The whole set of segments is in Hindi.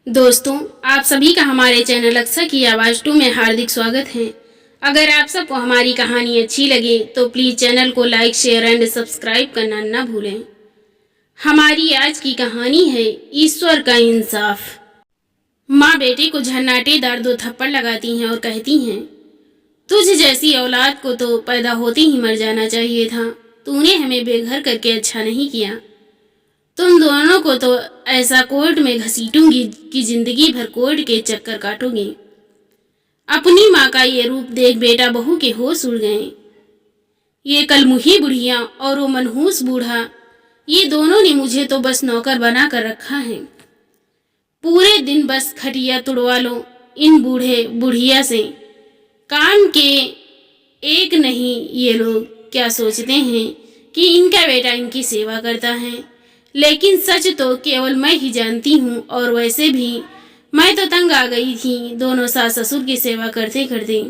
दोस्तों, आप सभी का हमारे चैनल अक्सर की आवाज़ 2 में हार्दिक स्वागत है। अगर आप सबको हमारी कहानी अच्छी लगे तो प्लीज़ चैनल को लाइक, शेयर एंड सब्सक्राइब करना न भूलें। हमारी आज की कहानी है ईश्वर का इंसाफ। माँ बेटे को झन्नाटेदार 2 थप्पड़ लगाती हैं और कहती हैं, तुझ जैसी औलाद को तो पैदा होते ही मर जाना चाहिए था। तूने हमें बेघर करके अच्छा नहीं किया। तुम दोनों को तो ऐसा कोर्ट में घसीटूंगी कि जिंदगी भर कोर्ट के चक्कर काटोगे। अपनी माँ का ये रूप देख बेटा बहू के होश उड़ गए। ये कलमुही बुढ़िया और वो मनहूस बूढ़ा, ये दोनों ने मुझे तो बस नौकर बना कर रखा है। पूरे दिन बस खटिया तुड़वा लो इन बूढ़े बुढ़िया से। काम के एक नहीं, ये लोग क्या सोचते हैं कि इनका बेटा इनकी सेवा करता है, लेकिन सच तो केवल मैं ही जानती हूँ। और वैसे भी मैं तो तंग आ गई थी दोनों सास ससुर की सेवा करते करते।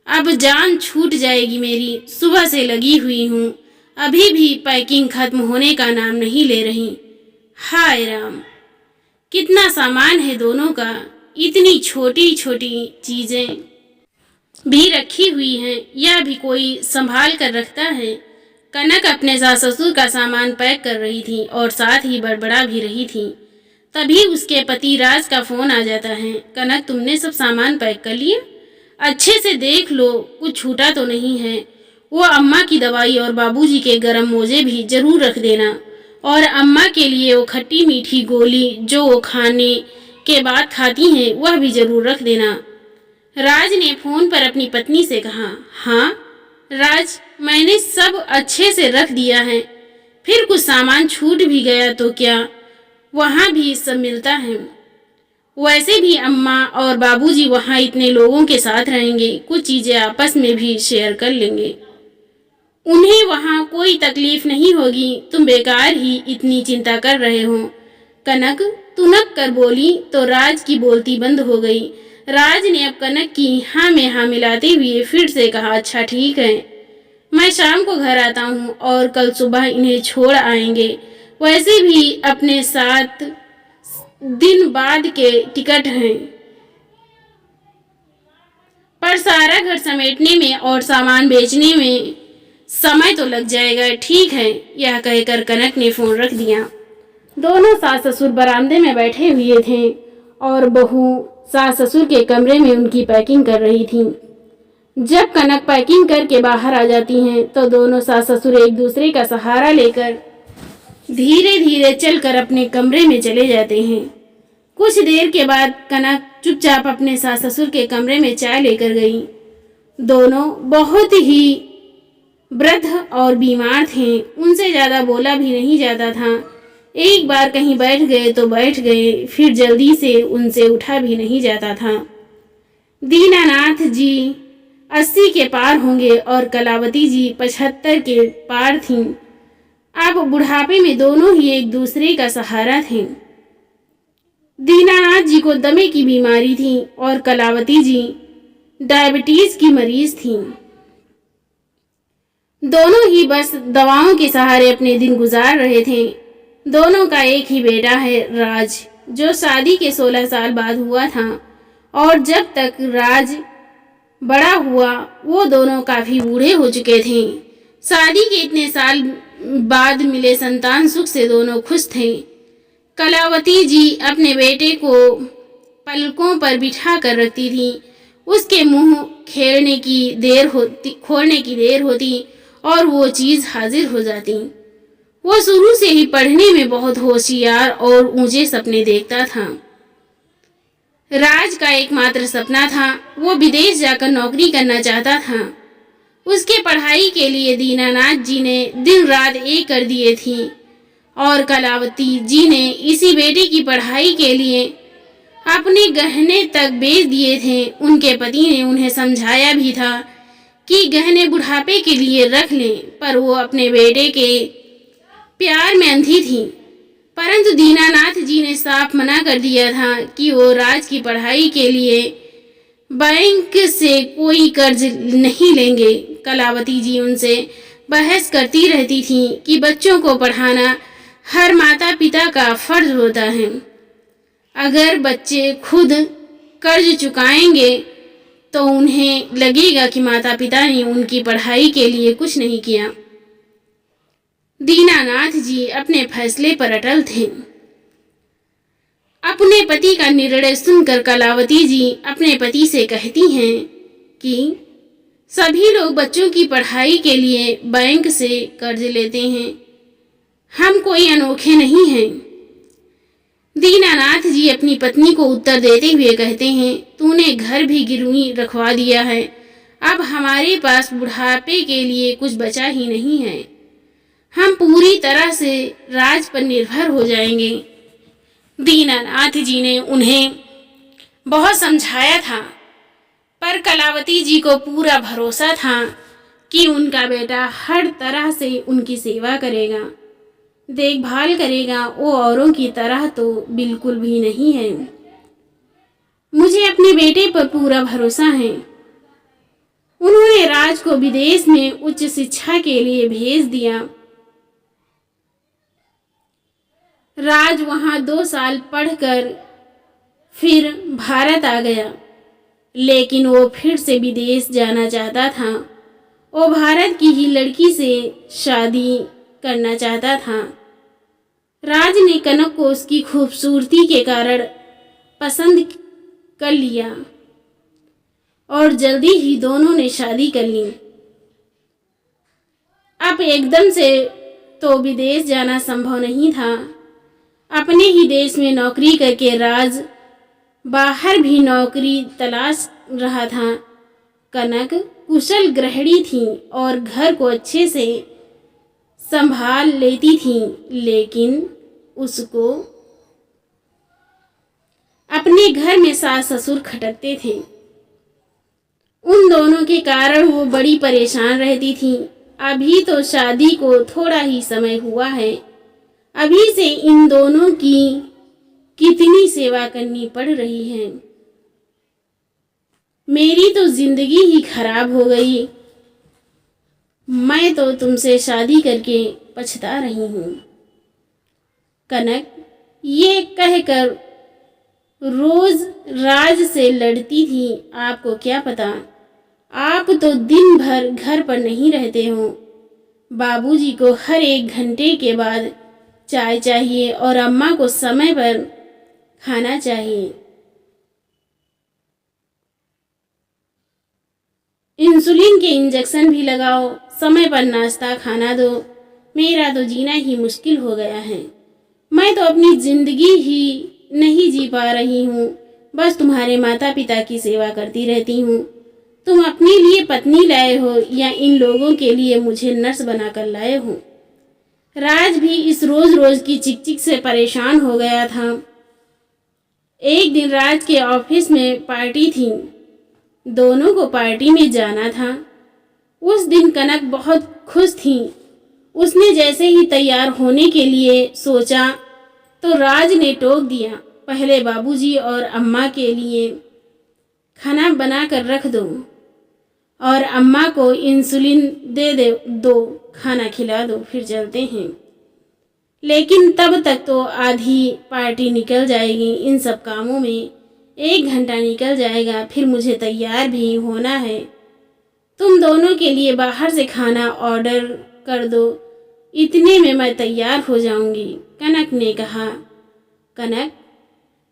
अब जान छूट जाएगी मेरी। सुबह से लगी हुई हूँ, अभी भी पैकिंग खत्म होने का नाम नहीं ले रही। हाय राम, कितना सामान है दोनों का। इतनी छोटी छोटी चीज़ें भी रखी हुई हैं, यह भी कोई संभाल कर रखता है। कनक अपने सास ससुर का सामान पैक कर रही थी और साथ ही बड़बड़ा भी रही थी। तभी उसके पति राज का फोन आ जाता है। कनक, तुमने सब सामान पैक कर लिया? अच्छे से देख लो, कुछ छूटा तो नहीं है। वो अम्मा की दवाई और बाबूजी के गरम मोजे भी जरूर रख देना, और अम्मा के लिए वो खट्टी मीठी गोली जो वो खाने के बाद खाती हैं वह भी जरूर रख देना। राज ने फोन पर अपनी पत्नी से कहा। हाँ राज, मैंने सब अच्छे से रख दिया है। फिर कुछ सामान छूट भी गया तो क्या, वहाँ भी सब मिलता है। वैसे भी अम्मा और बाबूजी वहाँ इतने लोगों के साथ रहेंगे, कुछ चीज़ें आपस में भी शेयर कर लेंगे। उन्हें वहाँ कोई तकलीफ नहीं होगी। तुम बेकार ही इतनी चिंता कर रहे हो। कनक तुनक कर बोली तो राज की बोलती बंद हो गई। राज ने अब कनक की हाँ में हाँ मिलाते हुए फिर से कहा, अच्छा ठीक है, मैं शाम को घर आता हूँ और कल सुबह इन्हें छोड़ आएंगे। वैसे भी अपने 7 दिन बाद के टिकट हैं, पर सारा घर समेटने में और सामान बेचने में समय तो लग जाएगा। ठीक है, यह कहकर कनक ने फोन रख दिया। दोनों सास ससुर बरामदे में बैठे हुए थे और बहू सास ससुर के कमरे में उनकी पैकिंग कर रही थी। जब कनक पैकिंग करके बाहर आ जाती हैं तो दोनों सास ससुर एक दूसरे का सहारा लेकर धीरे धीरे चलकर अपने कमरे में चले जाते हैं। कुछ देर के बाद कनक चुपचाप अपने सास ससुर के कमरे में चाय लेकर गई। दोनों बहुत ही वृद्ध और बीमार थे, उनसे ज़्यादा बोला भी नहीं जाता था। एक बार कहीं बैठ गए तो बैठ गए, फिर जल्दी से उनसे उठा भी नहीं जाता था। दीनानाथ जी 80 के पार होंगे और कलावती जी 75 के पार थीं। अब बुढ़ापे में दोनों ही एक दूसरे का सहारा थे। दीनानाथ जी को दमे की बीमारी थी और कलावती जी डायबिटीज की मरीज थीं। दोनों ही बस दवाओं के सहारे अपने दिन गुजार रहे थे। दोनों का एक ही बेटा है राज, जो शादी के 16 साल बाद हुआ था, और जब तक राज बड़ा हुआ वो दोनों काफ़ी बूढ़े हो चुके थे। शादी के इतने साल बाद मिले संतान सुख से दोनों खुश थे। कलावती जी अपने बेटे को पलकों पर बिठा कर रखती थी। उसके मुंह खोलने की देर होती और वो चीज़ हाजिर हो जाती। वो शुरू से ही पढ़ने में बहुत होशियार और ऊंचे सपने देखता था। राज का एकमात्र सपना था, वो विदेश जाकर नौकरी करना चाहता था। उसके पढ़ाई के लिए दीनानाथ जी ने दिन रात एक कर दिए थी, और कलावती जी ने इसी बेटे की पढ़ाई के लिए अपने गहने तक बेच दिए थे। उनके पति ने उन्हें समझाया भी था कि गहने बुढ़ापे के लिए रख लें, पर वो अपने बेटे के प्यार में अंधी थी। परंतु दीनानाथ जी ने साफ मना कर दिया था कि वो राज की पढ़ाई के लिए बैंक से कोई कर्ज नहीं लेंगे। कलावती जी उनसे बहस करती रहती थी कि बच्चों को पढ़ाना हर माता पिता का फर्ज होता है। अगर बच्चे खुद कर्ज चुकाएंगे तो उन्हें लगेगा कि माता पिता ने उनकी पढ़ाई के लिए कुछ नहीं किया। दीनानाथ जी अपने फैसले पर अटल थे। अपने पति का निर्णय सुनकर कलावती जी अपने पति से कहती हैं कि सभी लोग बच्चों की पढ़ाई के लिए बैंक से कर्ज लेते हैं, हम कोई अनोखे नहीं हैं। दीनानाथ जी अपनी पत्नी को उत्तर देते हुए कहते हैं, तूने घर भी गिरवी रखवा दिया है, अब हमारे पास बुढ़ापे के लिए कुछ बचा ही नहीं है, हम पूरी तरह से राज पर निर्भर हो जाएंगे। दीनानाथ जी ने उन्हें बहुत समझाया था, पर कलावती जी को पूरा भरोसा था कि उनका बेटा हर तरह से उनकी सेवा करेगा, देखभाल करेगा। वो औरों की तरह तो बिल्कुल भी नहीं है। मुझे अपने बेटे पर पूरा भरोसा है। उन्होंने राज को विदेश में उच्च शिक्षा के लिए भेज दिया। राज वहां 2 साल पढ़कर फिर भारत आ गया, लेकिन वो फिर से विदेश जाना चाहता था। वो भारत की ही लड़की से शादी करना चाहता था। राज ने कनक को उसकी खूबसूरती के कारण पसंद कर लिया और जल्दी ही दोनों ने शादी कर ली। अब एकदम से तो विदेश जाना संभव नहीं था। अपने ही देश में नौकरी करके राज बाहर भी नौकरी तलाश रहा था। कनक कुशल गृहिणी थी और घर को अच्छे से संभाल लेती थी, लेकिन उसको अपने घर में सास ससुर खटकते थे। उन दोनों के कारण वो बड़ी परेशान रहती थी। अभी तो शादी को थोड़ा ही समय हुआ है, अभी से इन दोनों की कितनी सेवा करनी पड़ रही है। मेरी तो जिंदगी ही खराब हो गई। मैं तो तुमसे शादी करके पछता रही हूँ। कनक ये कहकर रोज राज से लड़ती थी। आपको क्या पता, आप तो दिन भर घर पर नहीं रहते हो। बाबूजी को हर 1 घंटे के बाद चाय चाहिए और अम्मा को समय पर खाना चाहिए। इंसुलिन के इंजेक्शन भी लगाओ, समय पर नाश्ता खाना दो। मेरा तो जीना ही मुश्किल हो गया है। मैं तो अपनी जिंदगी ही नहीं जी पा रही हूँ, बस तुम्हारे माता पिता की सेवा करती रहती हूँ। तुम अपने लिए पत्नी लाए हो या इन लोगों के लिए मुझे नर्स बनाकर लाए हो। राज भी इस रोज रोज की चिकचिक से परेशान हो गया था। एक दिन राज के ऑफिस में पार्टी थी, दोनों को पार्टी में जाना था। उस दिन कनक बहुत खुश थी। उसने जैसे ही तैयार होने के लिए सोचा तो राज ने टोक दिया, पहले बाबूजी और अम्मा के लिए खाना बना कर रख दो और अम्मा को इंसुलिन दे दो, खाना खिला दो, फिर चलते हैं। लेकिन तब तक तो आधी पार्टी निकल जाएगी। इन सब कामों में 1 घंटा निकल जाएगा, फिर मुझे तैयार भी होना है। तुम दोनों के लिए बाहर से खाना ऑर्डर कर दो, इतने में मैं तैयार हो जाऊंगी। कनक ने कहा, कनक,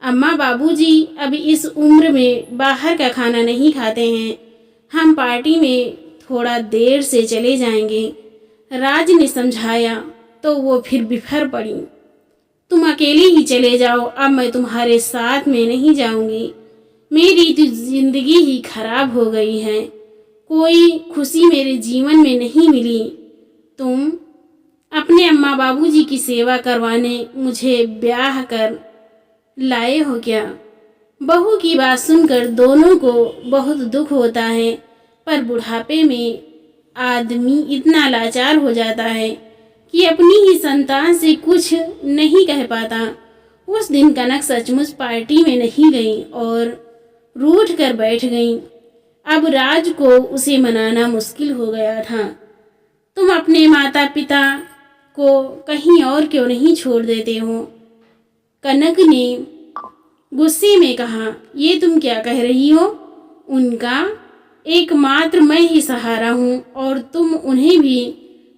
अम्मा बाबूजी अभी इस उम्र में बाहर का खाना नहीं खाते हैं, हम पार्टी में थोड़ा देर से चले जाएंगे। राज ने समझाया तो वो फिर बिफर पड़ी। तुम अकेले ही चले जाओ, अब मैं तुम्हारे साथ में नहीं जाऊंगी। मेरी तो जिंदगी ही खराब हो गई है, कोई खुशी मेरे जीवन में नहीं मिली। तुम अपने अम्मा बाबूजी की सेवा करवाने मुझे ब्याह कर लाए हो क्या? बहू की बात सुनकर दोनों को बहुत दुख होता है, पर बुढ़ापे में आदमी इतना लाचार हो जाता है कि अपनी ही संतान से कुछ नहीं कह पाता। उस दिन कनक सचमुच पार्टी में नहीं गई और रूठ कर बैठ गई। अब राज को उसे मनाना मुश्किल हो गया था। तुम अपने माता पिता को कहीं और क्यों नहीं छोड़ देते हो? कनक ने गुस्से में कहा, ये तुम क्या कह रही हो? उनका एकमात्र मैं ही सहारा हूँ और तुम उन्हें भी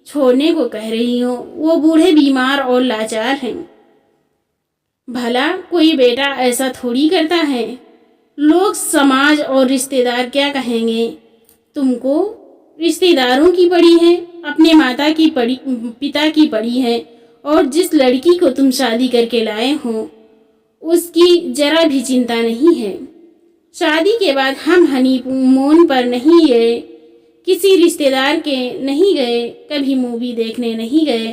छोड़ने को कह रही हो। वो बूढ़े बीमार और लाचार हैं। भला कोई बेटा ऐसा थोड़ी करता है। लोग, समाज और रिश्तेदार क्या कहेंगे? तुमको रिश्तेदारों की पड़ी है, अपने माता की पड़ी, पिता की पड़ी है, और जिस लड़की को तुम शादी करके लाए हो उसकी जरा भी चिंता नहीं है। शादी के बाद हम हनीमून पर नहीं गए, किसी रिश्तेदार के नहीं गए, कभी मूवी देखने नहीं गए,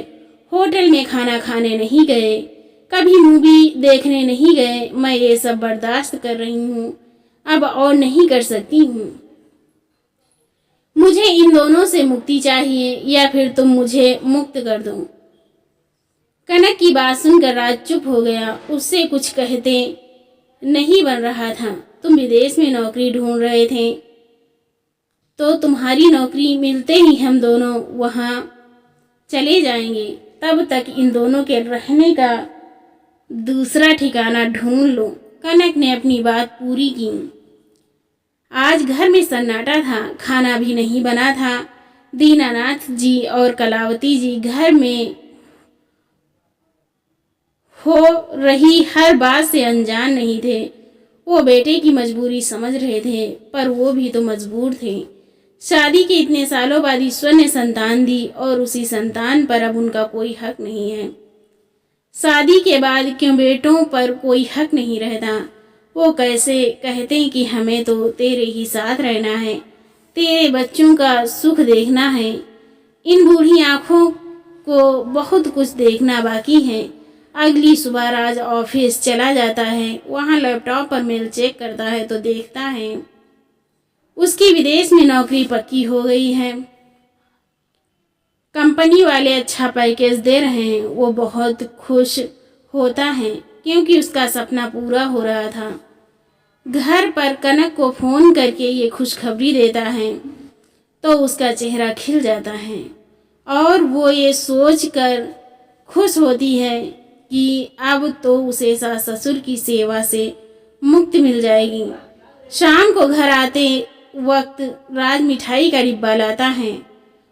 होटल में खाना खाने नहीं गए, कभी मूवी देखने नहीं गए। मैं ये सब बर्दाश्त कर रही हूँ, अब और नहीं कर सकती हूँ। मुझे इन दोनों से मुक्ति चाहिए या फिर तुम मुझे मुक्त कर दो। कनक की बात सुनकर राज चुप हो गया। उससे कुछ कहते नहीं बन रहा था। तुम विदेश में नौकरी ढूंढ रहे थे, तो तुम्हारी नौकरी मिलते ही हम दोनों वहाँ चले जाएंगे। तब तक इन दोनों के रहने का दूसरा ठिकाना ढूंढ लो। कनक ने अपनी बात पूरी की। आज घर में सन्नाटा था, खाना भी नहीं बना था। दीनानाथ जी और कलावती जी घर में हो रही हर बात से अनजान नहीं थे। वो बेटे की मजबूरी समझ रहे थे, पर वो भी तो मजबूर थे। शादी के इतने सालों बाद ईश्वर ने संतान दी और उसी संतान पर अब उनका कोई हक नहीं है। शादी के बाद क्यों बेटों पर कोई हक नहीं रहता? वो कैसे कहते हैं कि हमें तो तेरे ही साथ रहना है, तेरे बच्चों का सुख देखना है। इन बूढ़ी आँखों को बहुत कुछ देखना बाकी है। अगली सुबह राज ऑफिस चला जाता है। वहाँ लैपटॉप पर मेल चेक करता है तो देखता है उसकी विदेश में नौकरी पक्की हो गई है। कंपनी वाले अच्छा पैकेज दे रहे हैं। वो बहुत खुश होता है क्योंकि उसका सपना पूरा हो रहा था। घर पर कनक को फ़ोन करके ये खुशखबरी देता है तो उसका चेहरा खिल जाता है और वो ये सोचकर खुश होती है कि अब तो उसे सास ससुर की सेवा से मुक्ति मिल जाएगी। शाम को घर आते वक्त राज मिठाई का डिब्बा लाता है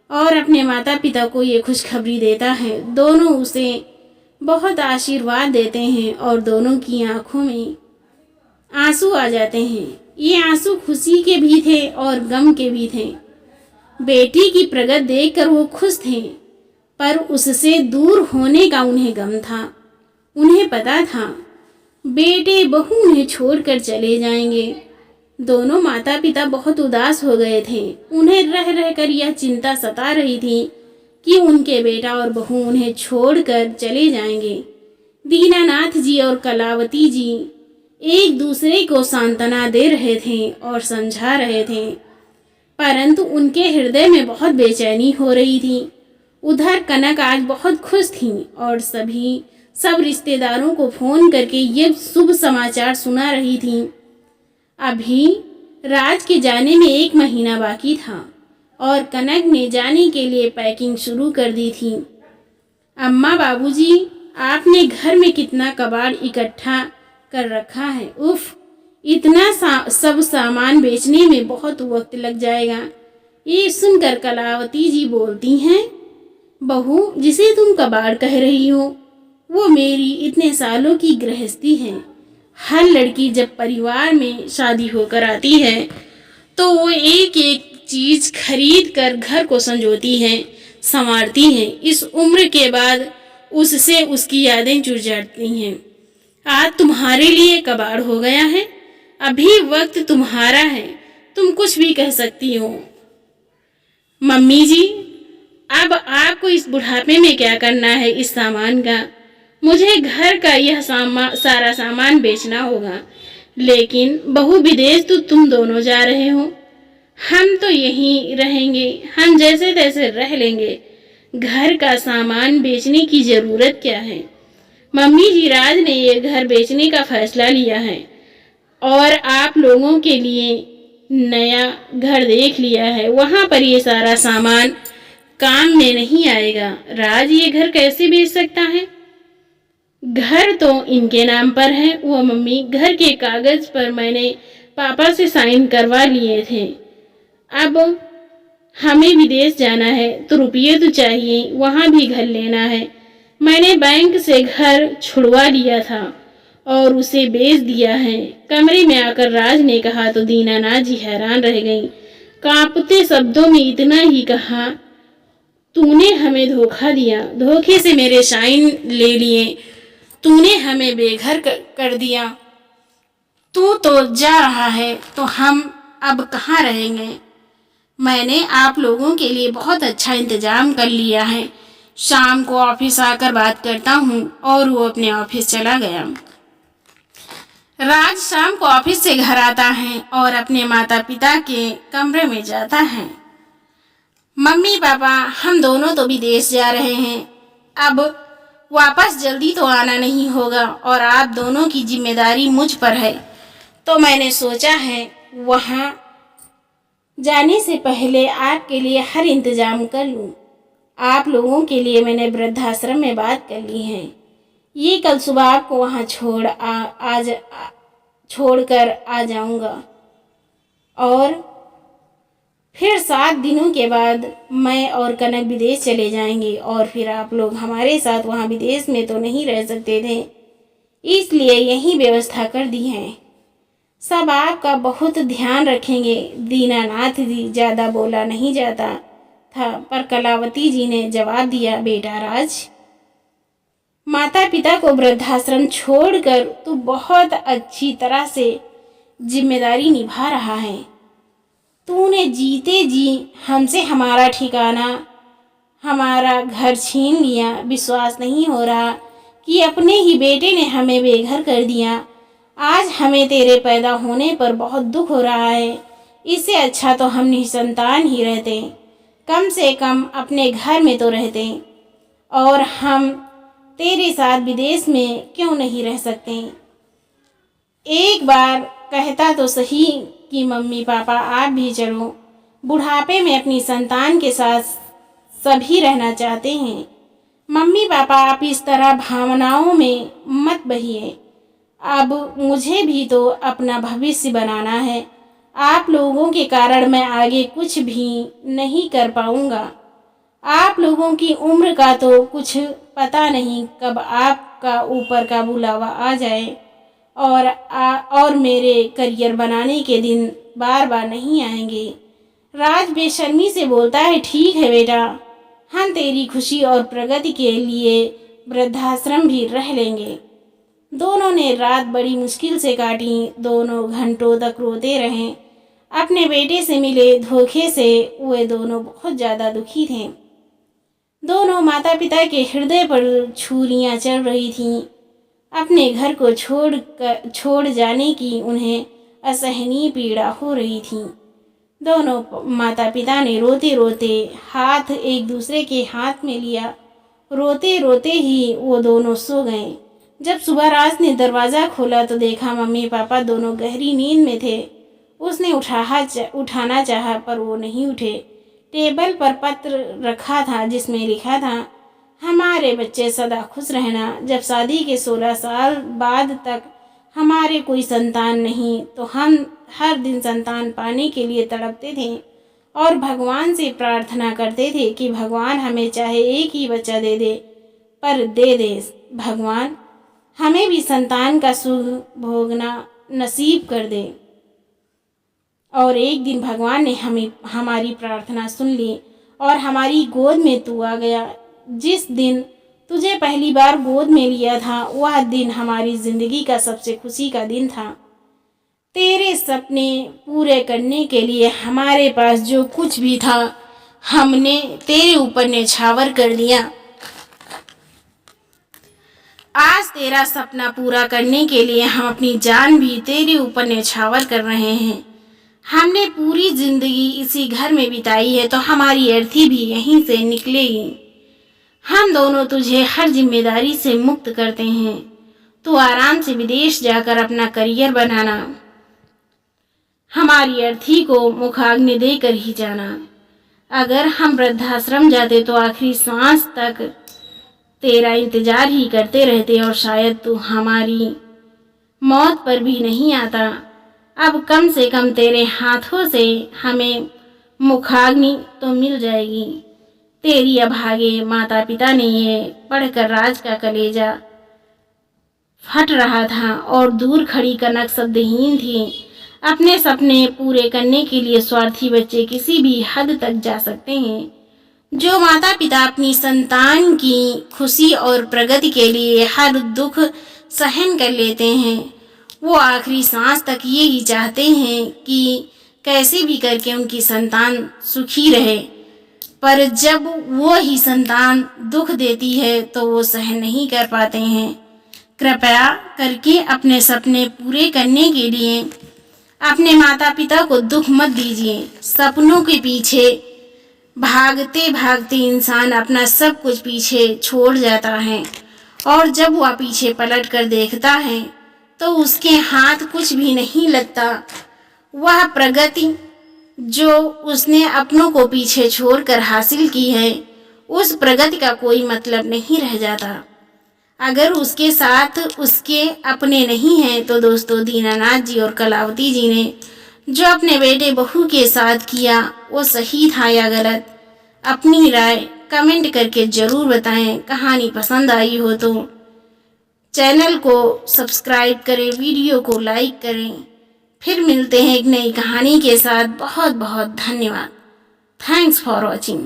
और अपने माता पिता को ये खुशखबरी देता है। दोनों उसे बहुत आशीर्वाद देते हैं और दोनों की आंखों में आंसू आ जाते हैं। ये आंसू खुशी के भी थे और गम के भी थे। बेटी की प्रगति देखकर वो खुश थे, पर उससे दूर होने का उन्हें गम था। उन्हें पता था बेटे बहू उन्हें छोड़कर चले जाएंगे। दोनों माता पिता बहुत उदास हो गए थे। उन्हें रह रहकर यह चिंता सता रही थी कि उनके बेटा और बहू उन्हें छोड़कर चले जाएंगे। दीनानाथ जी और कलावती जी एक दूसरे को सांत्वना दे रहे थे और समझा रहे थे, परंतु उनके हृदय में बहुत बेचैनी हो रही थी। उधर कनक आज बहुत खुश थी और सब रिश्तेदारों को फोन करके ये शुभ समाचार सुना रही थी। अभी राज के जाने में 1 महीना बाकी था और कनक ने जाने के लिए पैकिंग शुरू कर दी थी। अम्मा, बाबूजी, आपने घर में कितना कबाड़ इकट्ठा कर रखा है। उफ, इतना सब सामान बेचने में बहुत वक्त लग जाएगा। ये सुनकर कलावती जी बोलती हैं, बहू, जिसे तुम कबाड़ कह रही हो वो मेरी इतने सालों की गृहस्थी है। हर लड़की जब परिवार में शादी होकर आती है तो वो एक एक चीज खरीद कर घर को संजोती है, संवारती है। इस उम्र के बाद उससे उसकी यादें जुड़ जाती हैं। आज तुम्हारे लिए कबाड़ हो गया है। अभी वक्त तुम्हारा है, तुम कुछ भी कह सकती हो। मम्मी जी, अब आपको इस बुढ़ापे में क्या करना है इस सामान का? मुझे घर का यह सारा सामान बेचना होगा, लेकिन बहू विदेश तो तुम दोनों जा रहे हो, हम तो यहीं रहेंगे, हम जैसे तैसे रह लेंगे। घर का सामान बेचने की ज़रूरत क्या है? मम्मी जी, राज ने ये घर बेचने का फैसला लिया है और आप लोगों के लिए नया घर देख लिया है। वहाँ पर ये सारा सामान काम में नहीं आएगा। राज ये घर कैसे बेच सकता है? घर तो इनके नाम पर है। वो मम्मी, घर के कागज पर मैंने पापा से साइन करवा लिए थे। अब हमें विदेश जाना है तो रुपये तो चाहिए, वहाँ भी घर लेना है। मैंने बैंक से घर छुड़वा लिया था और उसे बेच दिया है। कमरे में आकर राज ने कहा तो दीनानाथ जी हैरान रह गईं। कांपते शब्दों में इतना ही कहा, तूने हमें धोखा दिया, धोखे से मेरे साइन ले लिए, तूने हमें बेघर कर दिया। तू तो जा रहा है तो हम अब कहाँ रहेंगे। मैंने आप लोगों के लिए बहुत अच्छा इंतजाम कर लिया है। शाम को ऑफिस आकर बात करता हूँ। और वो अपने ऑफिस चला गया। राज शाम को ऑफिस से घर आता है और अपने माता पिता के कमरे में जाता है। मम्मी पापा, हम दोनों तो विदेश जा रहे हैं। अब वापस जल्दी तो आना नहीं होगा और आप दोनों की जिम्मेदारी मुझ पर है। तो मैंने सोचा है वहाँ जाने से पहले आपके लिए हर इंतजाम कर लूँ। आप लोगों के लिए मैंने वृद्धाश्रम में बात कर ली है। ये कल सुबह आपको वहाँ छोड़कर आ जाऊँगा और फिर 7 दिनों के बाद मैं और कनक विदेश चले जाएंगे। और फिर आप लोग हमारे साथ वहाँ विदेश में तो नहीं रह सकते थे, इसलिए यही व्यवस्था कर दी है। सब आपका बहुत ध्यान रखेंगे। दीनानाथ जी ज़्यादा बोला नहीं जाता था, पर कलावती जी ने जवाब दिया, बेटा राज, माता पिता को वृद्धाश्रम छोड़कर तू बहुत अच्छी तरह से जिम्मेदारी निभा रहा है। तूने जीते जी हमसे हमारा ठिकाना, हमारा घर छीन लिया। विश्वास नहीं हो रहा कि अपने ही बेटे ने हमें बेघर कर दिया। आज हमें तेरे पैदा होने पर बहुत दुख हो रहा है। इससे अच्छा तो हम निसंतान ही रहते, कम से कम अपने घर में तो रहते। और हम तेरे साथ विदेश में क्यों नहीं रह सकते। एक बार कहता तो सही कि मम्मी पापा आप भी चलो। बुढ़ापे में अपनी संतान के साथ सभी रहना चाहते हैं। मम्मी पापा आप इस तरह भावनाओं में मत बहिए। अब मुझे भी तो अपना भविष्य बनाना है। आप लोगों के कारण मैं आगे कुछ भी नहीं कर पाऊंगा। आप लोगों की उम्र का तो कुछ पता नहीं कब आपका ऊपर का बुलावा आ जाए और मेरे करियर बनाने के दिन बार बार नहीं आएंगे। राज बेशर्मी से बोलता है, ठीक है बेटा, हम तेरी खुशी और प्रगति के लिए वृद्धाश्रम भी रह लेंगे। दोनों ने रात बड़ी मुश्किल से काटी। दोनों घंटों तक रोते रहे। अपने बेटे से मिले धोखे से वे दोनों बहुत ज़्यादा दुखी थे। दोनों माता पिता के हृदय पर छुरियां चल रही थीं। अपने घर को छोड़ जाने की उन्हें असहनीय पीड़ा हो रही थी। दोनों माता पिता ने रोते रोते हाथ एक दूसरे के हाथ में लिया। रोते रोते ही वो दोनों सो गए। जब सुबह राज ने दरवाज़ा खोला तो देखा मम्मी पापा दोनों गहरी नींद में थे। उसने उठाना चाहा पर वो नहीं उठे। टेबल पर पत्र रखा था जिसमें लिखा था, हमारे बच्चे सदा खुश रहना। जब शादी के 16 साल बाद तक हमारे कोई संतान नहीं तो हम हर दिन संतान पाने के लिए तड़पते थे और भगवान से प्रार्थना करते थे कि भगवान हमें चाहे एक ही बच्चा दे दे, पर दे दे भगवान, हमें भी संतान का सुख भोगना नसीब कर दे। और एक दिन भगवान ने हमारी प्रार्थना सुन ली और हमारी गोद में तू आ गया। जिस दिन तुझे पहली बार गोद में लिया था वह दिन हमारी ज़िंदगी का सबसे खुशी का दिन था। तेरे सपने पूरे करने के लिए हमारे पास जो कुछ भी था हमने तेरे ऊपर न्यौछावर कर दिया। आज तेरा सपना पूरा करने के लिए हम अपनी जान भी तेरे ऊपर न्यौछावर कर रहे हैं। हमने पूरी जिंदगी इसी घर में बिताई है तो हमारी अर्थी भी यहीं से निकलेगी। हम दोनों तुझे हर जिम्मेदारी से मुक्त करते हैं। तू आराम से विदेश जाकर अपना करियर बनाना। हमारी अर्थी को मुखाग्नि देकर ही जाना। अगर हम वृद्धाश्रम जाते तो आखिरी सांस तक तेरा इंतज़ार ही करते रहते और शायद तू हमारी मौत पर भी नहीं आता। अब कम से कम तेरे हाथों से हमें मुखाग्नि तो मिल जाएगी। तेरी अभागे माता पिता ने ये पढ़कर राज का कलेजा फट रहा था और दूर खड़ी कनक शब्दहीन थी। अपने सपने पूरे करने के लिए स्वार्थी बच्चे किसी भी हद तक जा सकते हैं। जो माता पिता अपनी संतान की खुशी और प्रगति के लिए हर दुख सहन कर लेते हैं, वो आखिरी सांस तक ये ही चाहते हैं कि कैसे भी करके उनकी संतान सुखी रहे। पर जब वो ही संतान दुख देती है तो वो सहन नहीं कर पाते हैं। कृपया करके अपने सपने पूरे करने के लिए अपने माता पिता को दुख मत दीजिए। सपनों के पीछे भागते भागते इंसान अपना सब कुछ पीछे छोड़ जाता है और जब वह पीछे पलट कर देखता है तो उसके हाथ कुछ भी नहीं लगता। वह प्रगति जो उसने अपनों को पीछे छोड़कर हासिल की है, उस प्रगति का कोई मतलब नहीं रह जाता। अगर उसके साथ उसके अपने नहीं हैं तो दोस्तों, दीनानाथ जी और कलावती जी ने जो अपने बेटे बहू के साथ किया वो सही था या गलत, अपनी राय कमेंट करके ज़रूर बताएं। कहानी पसंद आई हो तो चैनल को सब्सक्राइब करें, वीडियो को लाइक करें। फिर मिलते हैं एक नई कहानी के साथ। बहुत बहुत धन्यवाद। Thanks for watching.